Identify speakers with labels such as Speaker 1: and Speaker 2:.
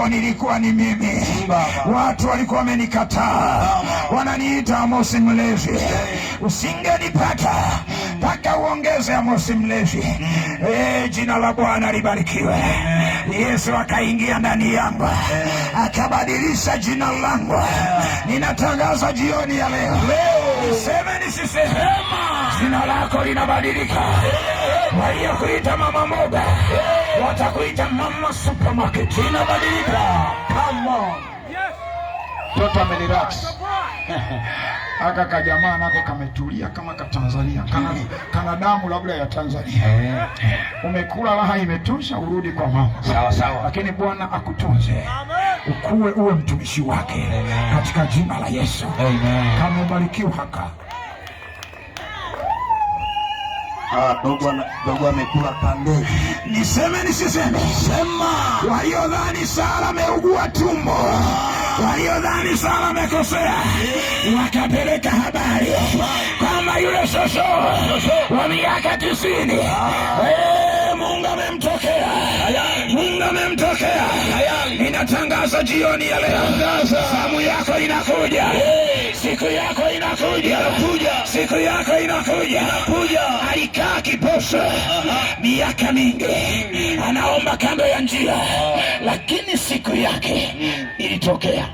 Speaker 1: Nilikuwa ni mimi. Watu walikuwa wamenikataa, wananiita Amosi mlevi. Usingenipata mpaka uongeze Amosi mlevi. Jina la Bwana libarikiwe. Yesu akaingia ndani yangu, akabadilisha jina langu. Ninatangaza jioni ya leo, niseme nisiseme, jina lako linabadilika. Waliokuita mama mboga watakuita mama supermarket. Inabadilika. Come on. Toto amelirax. Aka kajamaa nako kametulia kama ka Tanzania. Kana damu labda ya Tanzania. Umekula raha imetosha, urudi kwa mama. Sawa sawa. Lakini Bwana akutunze. Ukue uwe mtumishi wake katika jina la Yesu. Amen. Kama ubarikiwa haka.
Speaker 2: Dogo amekula pande.
Speaker 1: Niseme nisiseme? Sema. Waliodhani Sara ameugua tumbo, waliodhani Sara amekosea, wakapeleka habari kama yule shosho wa miaka 90. Mungu amemtokea. Mungu amemtokea. Ninatangaza jioni ya leo, zamu yako inakuja. Siku yako inakuja. Siku yako inakuja. Alikaa kipofu miaka mingi, anaomba kando ya njia, lakini siku yake ilitokea.